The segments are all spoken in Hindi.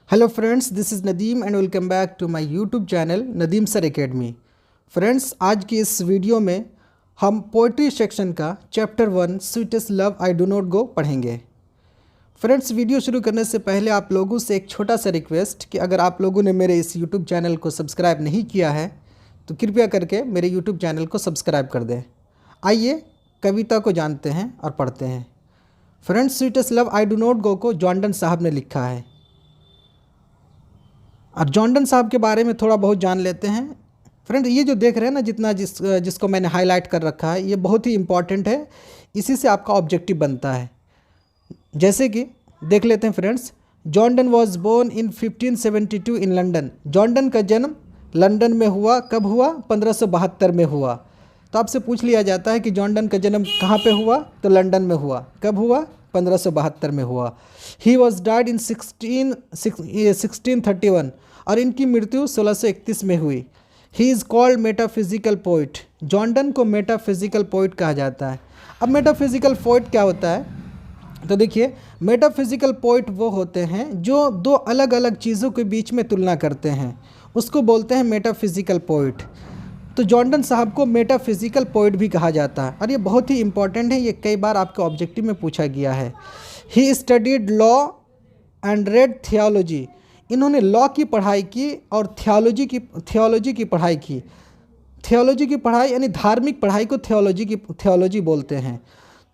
Hello friends, this is Nadeem and welcome back to my YouTube channel Nadeem sir academy. Friends, आज की इस वीडियो में हम पोइट्री सेक्शन का chapter 1 sweetest love I do not go पढ़ेंगे। फ्रेंड्स, वीडियो शुरू करने से पहले आप लोगों से एक छोटा सा रिक्वेस्ट कि अगर आप लोगों ने मेरे इस यूट्यूब चैनल को सब्सक्राइब नहीं किया है तो कृपया करके मेरे यूट्यूब चैनल को सब्सक्राइब कर दें। आइए कविता को जानते हैं और पढ़ते हैं। Friends, sweetest love I do not गो को जॉन्डन साहब ने लिखा है और जॉन्डन साहब के बारे में थोड़ा बहुत जान लेते हैं। फ्रेंड, ये जो देख रहे हैं ना, जिसको मैंने हाईलाइट कर रखा है, ये बहुत ही इम्पॉर्टेंट है। इसी से आपका ऑब्जेक्टिव बनता है। जैसे कि देख लेते हैं friends. John Donne was born in 1572 in London. John Donne का जन्म लंदन में हुआ। कब हुआ? 1572 में हुआ। तो आपसे पूछ लिया जाता है कि जॉन्डन का जन्म कहाँ पे हुआ? तो लंदन में हुआ। कब हुआ? 1572 में हुआ। ही वॉज डाइड इन 1631 और इनकी मृत्यु 1631 में हुई। He is called metaphysical poet. John Donne को मेटाफिजिकल पोइट कहा जाता है। अब मेटाफिजिकल पोइट क्या होता है? तो देखिए, मेटाफिजिकल पोइट वो होते हैं जो दो अलग अलग चीज़ों के बीच में तुलना करते हैं, उसको बोलते हैं मेटाफिजिकल पोइट। तो जॉन्डन साहब को मेटाफिजिकल पोइट भी कहा जाता है और ये बहुत ही इंपॉर्टेंट है। ये कई बार आपके ऑब्जेक्टिव में पूछा गया है। He studied law and red theology. इन्होंने लॉ की पढ़ाई की और थियोलॉजी की पढ़ाई की। थियोलॉजी की पढ़ाई यानी धार्मिक पढ़ाई को थियोलॉजी बोलते हैं।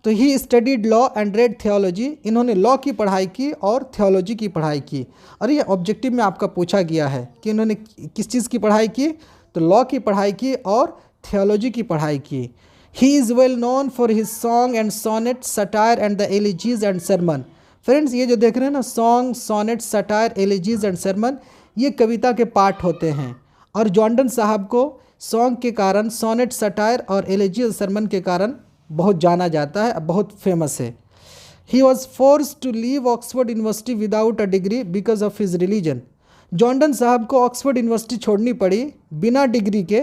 तो he studied law and red theology. इन्होंने लॉ की पढ़ाई की और थियोलॉजी की पढ़ाई की। और ये ऑब्जेक्टिव में आपका पूछा गया है कि इन्होंने किस चीज़ की पढ़ाई की? तो लॉ की पढ़ाई की और थियोलॉजी की पढ़ाई की। He is well known for his song and sonnet, satire and the elegies and sermon. Friends, ये जो देख रहे हैं ना, song, sonnet, satire, elegies and sermon, ये कविता के पार्ट होते हैं। और जॉन्डन साहब को सॉन्ग के कारण, सोनेट, सटायर और एलिजीज सरमन के कारण बहुत जाना जाता है, बहुत फेमस है। He was forced to leave Oxford university without a degree because of his religion. John Donne साहब को ऑक्सफोर्ड यूनिवर्सिटी छोड़नी पड़ी बिना डिग्री के,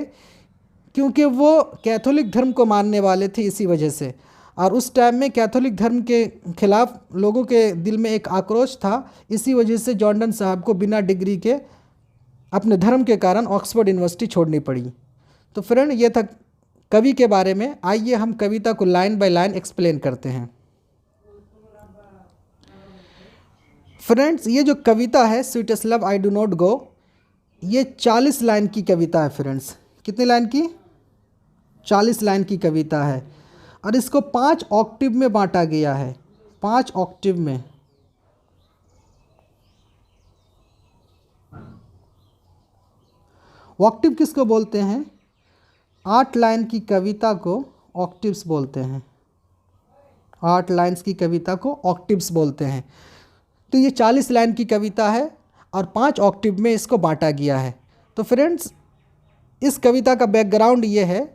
क्योंकि वो कैथोलिक धर्म को मानने वाले थे, इसी वजह से। और उस टाइम में कैथोलिक धर्म के खिलाफ लोगों के दिल में एक आक्रोश था, इसी वजह से जॉन्डन साहब को बिना डिग्री के अपने धर्म के कारण ऑक्सफोर्ड यूनिवर्सिटी छोड़नी पड़ी। तो फ्रेंड, ये था कवि के बारे में। आइए हम कविता को लाइन बाय लाइन एक्सप्लेन करते हैं। फ्रेंड्स, ये जो कविता है sweetest love I do not गो, ये 40 लाइन की कविता है। फ्रेंड्स, कितनी लाइन की? 40 लाइन की कविता है और इसको 5 ऑक्टिव में बांटा गया है। 5 ऑक्टिव में। ऑक्टिव किसको बोलते हैं? 8 लाइन की कविता को ऑक्टिव्स बोलते हैं। 8 लाइन्स की कविता को ऑक्टिव्स बोलते हैं। तो ये 40 लाइन की कविता है और 5 ऑक्टिव में इसको बांटा गया है। तो फ्रेंड्स, इस कविता का बैकग्राउंड ये है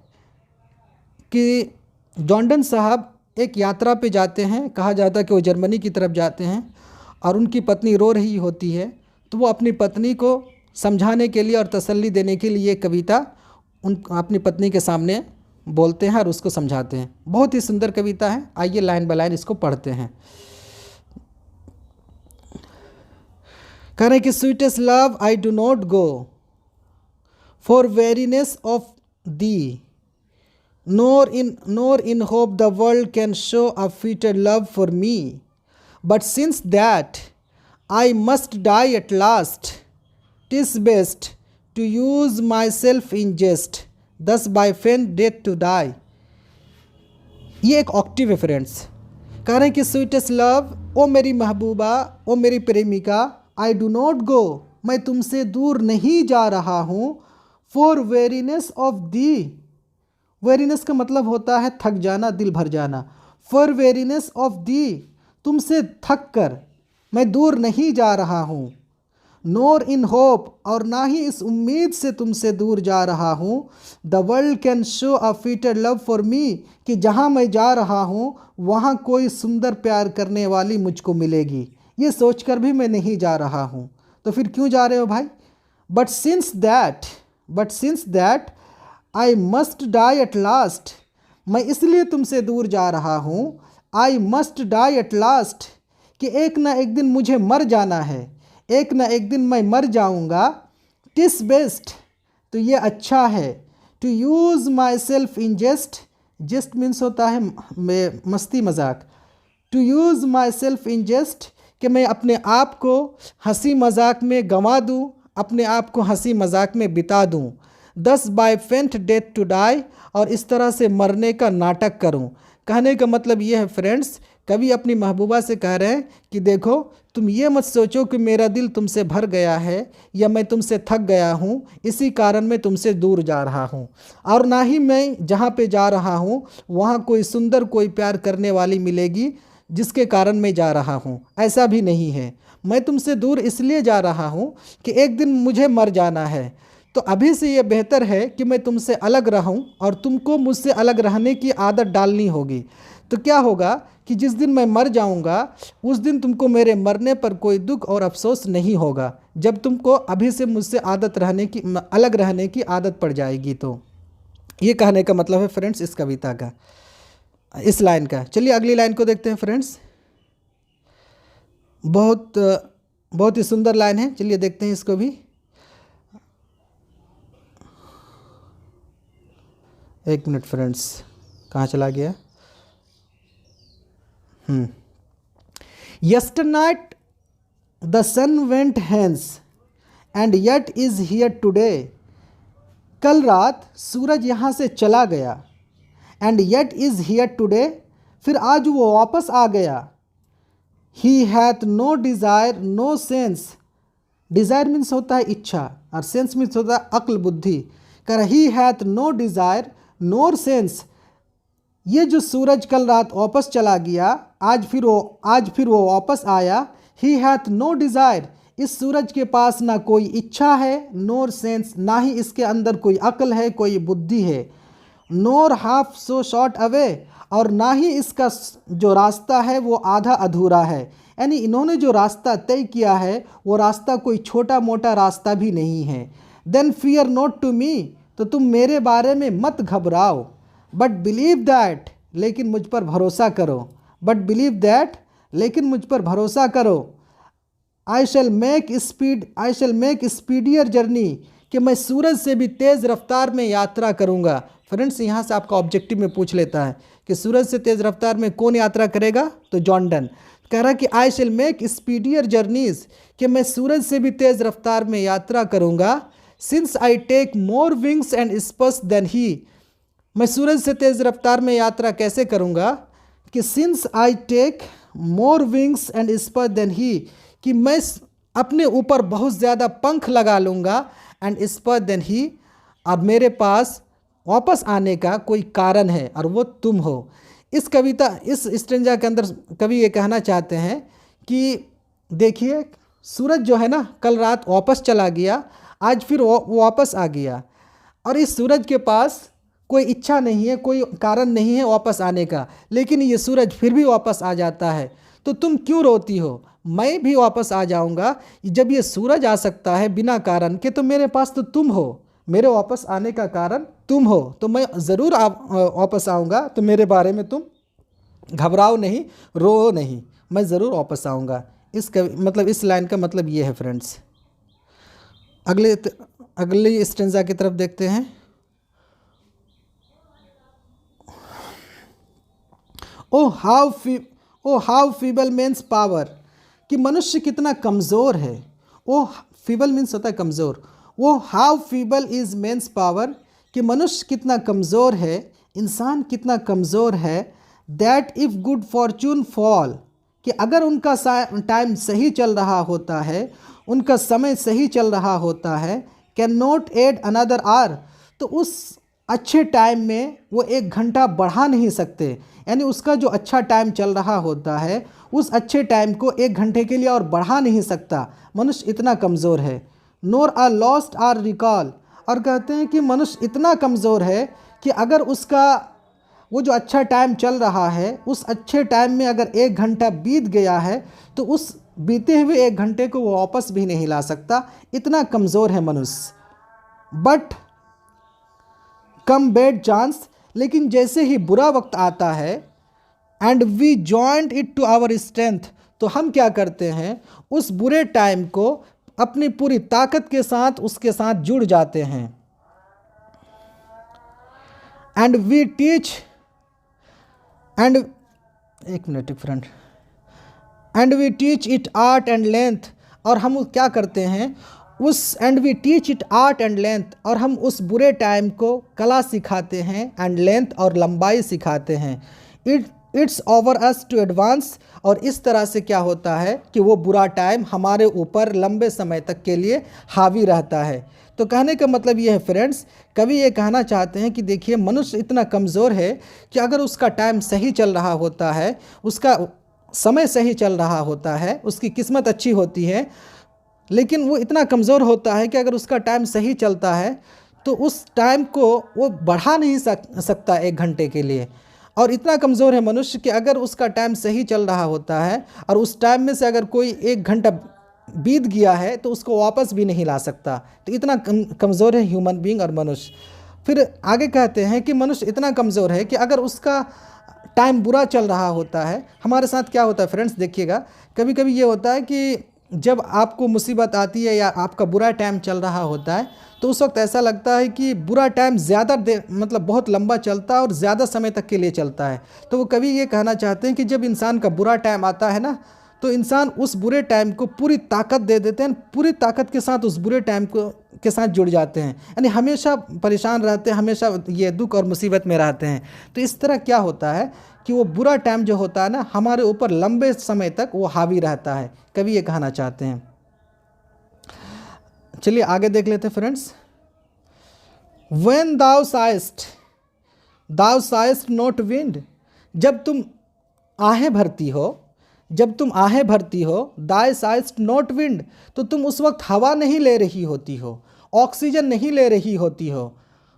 कि जॉन्डन साहब एक यात्रा पे जाते हैं। कहा जाता है कि वो जर्मनी की तरफ जाते हैं और उनकी पत्नी रो रही होती है। तो वो अपनी पत्नी को समझाने के लिए और तसल्ली देने के लिए ये कविता अपनी पत्नी के सामने बोलते हैं और उसको समझाते हैं। बहुत ही सुंदर कविता है। आइए लाइन बाय लाइन इसको पढ़ते हैं। कह रहे हैं कि sweetest love I do not go for weariness of the, nor in hope the world can show a fitter love for me, but since that I must die at last, 'tis best to use myself in jest, thus by faint death to die। ये एक ऑक्टिव है फ्रेंड्स। कह रहे हैं कि स्वीटेस्ट लव, ओ मेरी महबूबा, ओ मेरी प्रेमिका, आई डू नॉट गो, मैं तुमसे दूर नहीं जा रहा हूँ, for weariness of the. Weariness का मतलब होता है थक जाना, दिल भर जाना। फॉर वेरीनेस ऑफ दी, तुमसे थक कर मैं दूर नहीं जा रहा हूँ। नोर इन होप, और ना ही इस उम्मीद से तुमसे दूर जा रहा हूँ। The world can show a fitter love for me, कि जहाँ मैं जा रहा हूँ वहाँ कोई सुंदर प्यार करने वाली मुझको मिलेगी, ये सोचकर भी मैं नहीं जा रहा हूँ। तो फिर क्यों जा रहे हो भाई? But since that I must die at last, मैं इसलिए तुमसे दूर जा रहा हूँ। I must die at last, कि एक ना एक दिन मुझे मर जाना है। एक ना एक दिन मैं मर जाऊंगा। टिस बेस्ट, तो ये अच्छा है। To use myself in jest, jest means होता है मस्ती मजाक। To use myself in jest, कि मैं अपने आप को हंसी मजाक में गंवा दूँ, अपने आप को हंसी मजाक में बिता दूँ। दस बाय फेंट डेथ टू डाई, और इस तरह से मरने का नाटक करूँ। कहने का मतलब ये है फ्रेंड्स, कवि अपनी महबूबा से कह रहे हैं कि देखो तुम ये मत सोचो कि मेरा दिल तुमसे भर गया है या मैं तुमसे थक गया हूँ, इसी कारण मैं तुमसे दूर जा रहा हूँ, और ना ही मैं जहाँ पे जा रहा हूँ वहाँ कोई सुंदर कोई प्यार करने वाली मिलेगी जिसके कारण मैं जा रहा हूँ। ऐसा भी नहीं है। मैं तुमसे दूर इसलिए जा रहा हूँ कि एक दिन मुझे मर जाना है। तो अभी से ये बेहतर है कि मैं तुमसे अलग रहूं और तुमको मुझसे अलग रहने की आदत डालनी होगी। तो क्या होगा कि जिस दिन मैं मर जाऊंगा उस दिन तुमको मेरे मरने पर कोई दुख और अफसोस नहीं होगा, जब तुमको अभी से मुझसे आदत रहने की अलग रहने की आदत पड़ जाएगी। तो ये कहने का मतलब है फ्रेंड्स इस कविता का, इस लाइन का। चलिए अगली लाइन को देखते हैं फ्रेंड्स। बहुत ही सुंदर लाइन है, चलिए देखते हैं इसको भी। एक मिनट फ्रेंड्स, कहाँ चला गया? Yesternight the sun went hence and yet is here today। कल रात सूरज यहाँ से चला गया, and yet is here today, फिर आज वो वापस आ गया। He hath no desire no sense, desire means होता है इच्छा और sense मीन्स होता है अक्ल बुद्धि। कर he hath no desire nor sense, ये जो सूरज कल रात वापस चला गया, आज फिर वो वापस आया। ही हैथ नो डिज़ायर, इस सूरज के पास ना कोई इच्छा है, नोर सेंस, ना ही इसके अंदर कोई अक्ल है, कोई बुद्धि है। नोर हाफ सो शॉर्ट अवे, और ना ही इसका जो रास्ता है वो आधा अधूरा है। यानी इन्होंने जो रास्ता तय किया है वो रास्ता कोई छोटा मोटा रास्ता भी नहीं है। Then fear not to me, तो तुम मेरे बारे में मत घबराओ। बट बिलीव दैट, लेकिन मुझ पर भरोसा करो। बट बिलीव दैट, लेकिन मुझ पर भरोसा करो। आई शैल मेक स्पीडियर जर्नी, कि मैं सूरज से भी तेज़ रफ्तार में यात्रा करूँगा। फ्रेंड्स यहाँ से आपका ऑब्जेक्टिव में पूछ लेता है कि सूरज से तेज़ रफ्तार में कौन यात्रा करेगा? तो जॉर्डन कह रहा कि आई शैल मेक स्पीडियर जर्नीज, कि मैं सूरज से भी तेज़ रफ्तार में यात्रा करूँगा। Since I take more wings and spurs than he, मैं सूरज से तेज़ रफ्तार में यात्रा कैसे करूँगा? कि since I take more wings and spur than he, कि मैं अपने ऊपर बहुत ज़्यादा पंख लगा लूँगा, एंड स्पर देन ही, और मेरे पास वापस आने का कोई कारण है और वो तुम हो। इस कविता, इस स्टेंजा के अंदर कवि ये कहना चाहते हैं कि देखिए सूरज जो है ना कल रात वापस चला गया, आज फिर वो वापस आ गया, और इस सूरज के पास कोई इच्छा नहीं है, कोई कारण नहीं है वापस आने का, लेकिन ये सूरज फिर भी वापस आ जाता है। तो तुम क्यों रोती हो? मैं भी वापस आ जाऊंगा। जब ये सूरज आ सकता है बिना कारण के, तो मेरे पास तो तुम हो, मेरे वापस आने का कारण तुम हो, तो मैं ज़रूर वापस आऊँगा। तो मेरे बारे में तुम घबराओ नहीं, रो नहीं, मैं ज़रूर वापस आऊँगा। मतलब इस लाइन का मतलब ये है फ्रेंड्स। अगले स्टेंजा की तरफ देखते हैं। ओ हाउ फीबल मेंस पावर, कि मनुष्य कितना कमज़ोर है। ओ फीबल मीन्स होता है कमज़ोर। वो how feeble is man's power, कि मनुष्य कितना कमज़ोर है, इंसान कितना कमज़ोर है। That if good fortune fall, कि अगर उनका टाइम सही चल रहा होता है, उनका समय सही चल रहा होता है, can not add another hour, तो उस अच्छे टाइम में वो 1 घंटा बढ़ा नहीं सकते। यानी उसका जो अच्छा टाइम चल रहा होता है उस अच्छे टाइम को 1 घंटे के लिए और बढ़ा नहीं सकता। मनुष्य इतना कमज़ोर है। नोर आर लॉस्ट आर रिकॉल, और कहते हैं कि मनुष्य इतना कमज़ोर है कि अगर उसका वो जो अच्छा टाइम चल रहा है उस अच्छे टाइम में अगर 1 घंटा बीत गया है तो उस बीते हुए 1 घंटे को वो वापस भी नहीं ला सकता, इतना कमज़ोर है मनुष्य। बट कम बैड चांस, लेकिन जैसे ही बुरा वक्त आता है, and we join it to our strength, तो हम क्या करते हैं, उस बुरे टाइम को अपनी पूरी ताकत के साथ उसके साथ जुड़ जाते हैं। एंड वी टीच एंड एक minute friend and we teach it art and length, और हम क्या करते हैं उस and we teach it art and length, और हम उस बुरे टाइम को कला सिखाते हैं, एंड लेंथ और लंबाई सिखाते हैं। It's over us to advance, और इस तरह से क्या होता है कि वो बुरा टाइम हमारे ऊपर लंबे समय तक के लिए हावी रहता है। तो कहने का मतलब ये है फ्रेंड्स, कवि ये कहना चाहते हैं कि देखिए मनुष्य इतना कमज़ोर है कि अगर उसका टाइम सही चल रहा होता है, उसका समय सही चल रहा होता है, उसकी किस्मत अच्छी होती है, लेकिन वो इतना कमज़ोर होता है कि अगर उसका टाइम सही चलता है तो उस टाइम को वो बढ़ा नहीं सकता 1 घंटे के लिए। और इतना कमज़ोर है मनुष्य कि अगर उसका टाइम सही चल रहा होता है और उस टाइम में से अगर कोई 1 घंटा बीत गया है तो उसको वापस भी नहीं ला सकता। तो इतना कमज़ोर है ह्यूमन बीइंग और मनुष्य। फिर आगे कहते हैं कि मनुष्य इतना कमज़ोर है कि अगर उसका टाइम बुरा चल रहा होता है, हमारे साथ क्या होता है फ्रेंड्स, देखिएगा कभी कभी ये होता है कि जब आपको मुसीबत आती है या आपका बुरा टाइम चल रहा होता है तो उस वक्त ऐसा लगता है कि बुरा टाइम ज़्यादा देर मतलब बहुत लंबा चलता है और ज़्यादा समय तक के लिए चलता है। तो वो कभी ये कहना चाहते हैं कि जब इंसान का बुरा टाइम आता है ना, तो इंसान उस बुरे टाइम को पूरी ताकत दे देते हैं, पूरी ताकत के साथ उस बुरे टाइम को के साथ जुड़ जाते हैं, यानी हमेशा परेशान रहते हैं, हमेशा ये दुख और मुसीबत में रहते हैं। तो इस तरह क्या होता है कि वो बुरा टाइम जो होता है ना, हमारे ऊपर लंबे समय तक वो हावी रहता है, कभी ये कहना चाहते हैं। चलिए आगे देख लेते हैं friends. When thou sighest not wind, जब तुम आहें भरती हो, जब तुम आहें भरती हो, thou sighest not wind, तो तुम उस वक्त हवा नहीं ले रही होती हो, ऑक्सीजन नहीं ले रही होती हो।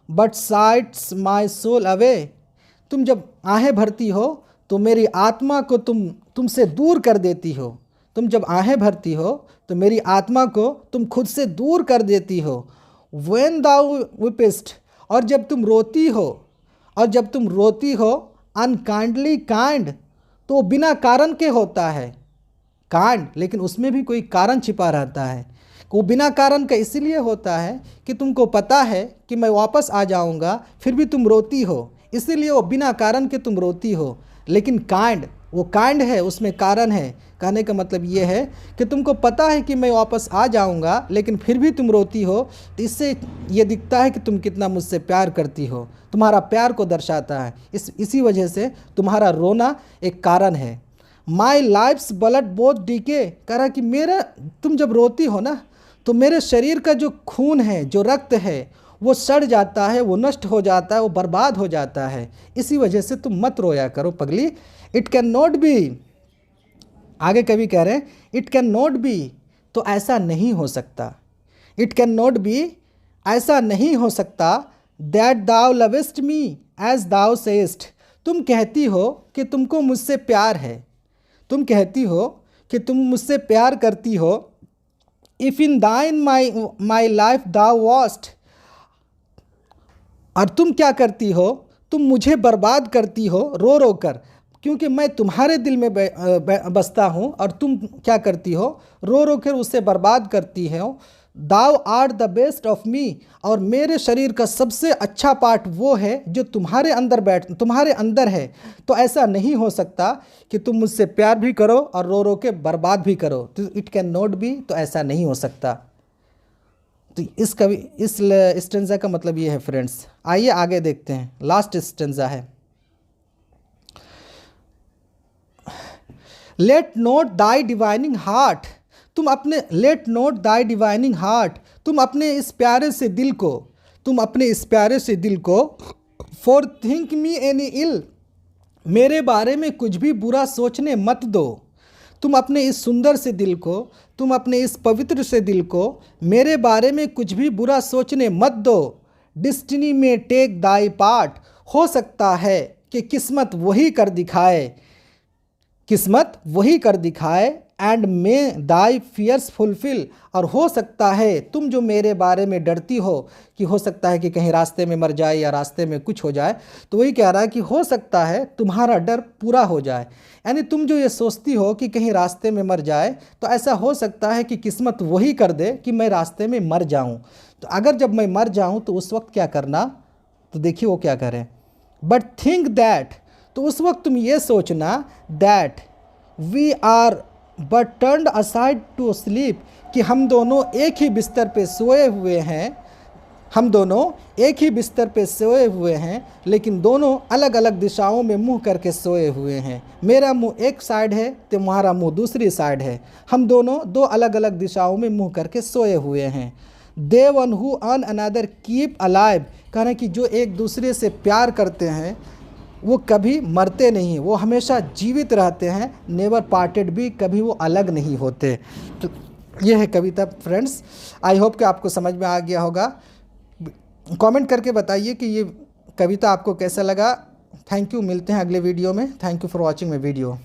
But sighs my soul away, तुम जब आहें भरती हो तो मेरी आत्मा को तुमसे दूर कर देती हो। तुम जब आहें भरती हो तो मेरी आत्मा को तुम खुद से दूर कर देती हो। When thou weepest, और जब तुम रोती हो, और जब तुम रोती हो unkindly kind, तो बिना कारण के होता है कांड, लेकिन उसमें भी कोई कारण छिपा रहता है। वो बिना कारण का इसीलिए होता है कि तुमको पता है कि मैं वापस आ जाऊंगा, फिर भी तुम रोती हो, इसीलिए वो बिना कारण के तुम रोती हो। लेकिन कांड, वो कांड है, उसमें कारण है। कहने का मतलब ये है कि तुमको पता है कि मैं वापस आ जाऊंगा, लेकिन फिर भी तुम रोती हो, तो इससे ये दिखता है कि तुम कितना मुझसे प्यार करती हो, तुम्हारा प्यार को दर्शाता है। इसी वजह से तुम्हारा रोना एक कारण है। माई लाइफ्स ब्लड बोथ डीके, कह रहा कि मेरा तुम जब रोती हो ना तो मेरे शरीर का जो खून है, जो रक्त है, वो सड़ जाता है, वो नष्ट हो जाता है, वो बर्बाद हो जाता है। इसी वजह से तुम मत रोया करो पगली। इट कैन नॉट बी, आगे कभी कह रहे हैं इट कैन नॉट बी, तो ऐसा नहीं हो सकता। इट कैन नॉट बी, ऐसा नहीं हो सकता। That thou lovest me as thou sayest, तुम कहती हो कि तुमको मुझसे प्यार है, तुम कहती हो कि तुम मुझसे प्यार करती हो। इफ़ इन दाइन माई लाइफ दाउ वॉस्ट, और तुम क्या करती हो, तुम मुझे बर्बाद करती हो रो रो कर, क्योंकि मैं तुम्हारे दिल में बसता हूँ, और तुम क्या करती हो, रो रो कर उसे बर्बाद करती हो। Thou art the best of me, और मेरे शरीर का सबसे अच्छा पार्ट वो है जो तुम्हारे अंदर है। तो ऐसा नहीं हो सकता कि तुम मुझसे प्यार भी करो और रो रो के बर्बाद भी करो। तो इट कैन नॉट बी, तो ऐसा नहीं हो सकता। तो इस स्टेंजा का मतलब ये है फ्रेंड्स। आइए आगे देखते हैं, लास्ट स्टेंजा है। लेट नोट दाई डिवाइनिंग हार्ट, तुम अपने लेट नोट दाई डिवाइनिंग हार्ट, तुम अपने इस प्यारे से दिल को फॉर थिंक मी एनी इल, मेरे बारे में कुछ भी बुरा सोचने मत दो। तुम अपने इस सुंदर से दिल को, तुम अपने इस पवित्र से दिल को मेरे बारे में कुछ भी बुरा सोचने मत दो। डिस्टिनी में टेक दाई पार्ट, हो सकता है कि किस्मत वही कर दिखाए and may thy fears fulfil, और हो सकता है तुम जो मेरे बारे में डरती हो कि हो सकता है कि कहीं रास्ते में मर जाए या रास्ते में कुछ हो जाए, तो वही कह रहा है कि हो सकता है तुम्हारा डर पूरा हो जाए। यानी तुम जो ये सोचती हो कि कहीं रास्ते में मर जाए, तो ऐसा हो सकता है कि किस्मत वही कर दे कि मैं रास्ते में मर जाऊं। तो अगर जब मैं मर जाऊं तो उस वक्त क्या करना, तो देखिए वो क्या करें, बट थिंक दैट, तो उस वक्त तुम ये सोचना, that we are but turned aside to sleep, कि हम दोनों एक ही बिस्तर पे सोए हुए हैं, हम दोनों एक ही बिस्तर पे सोए हुए हैं, लेकिन दोनों अलग अलग दिशाओं में मुंह करके सोए हुए हैं। मेरा मुंह एक साइड है, तुम्हारा मुंह दूसरी साइड है, हम दोनों दो अलग अलग दिशाओं में मुंह करके सोए हुए हैं। They one who one another keep alive, कह रहे हैं कि जो एक दूसरे से प्यार करते हैं वो कभी मरते नहीं, वो हमेशा जीवित रहते हैं, नेवर पार्टेड भी, कभी वो अलग नहीं होते। तो ये है कविता फ्रेंड्स। आई होप कि आपको समझ में आ गया होगा। कमेंट करके बताइए कि ये कविता आपको कैसा लगा। थैंक यू, मिलते हैं अगले वीडियो में। Thank you for watching my video.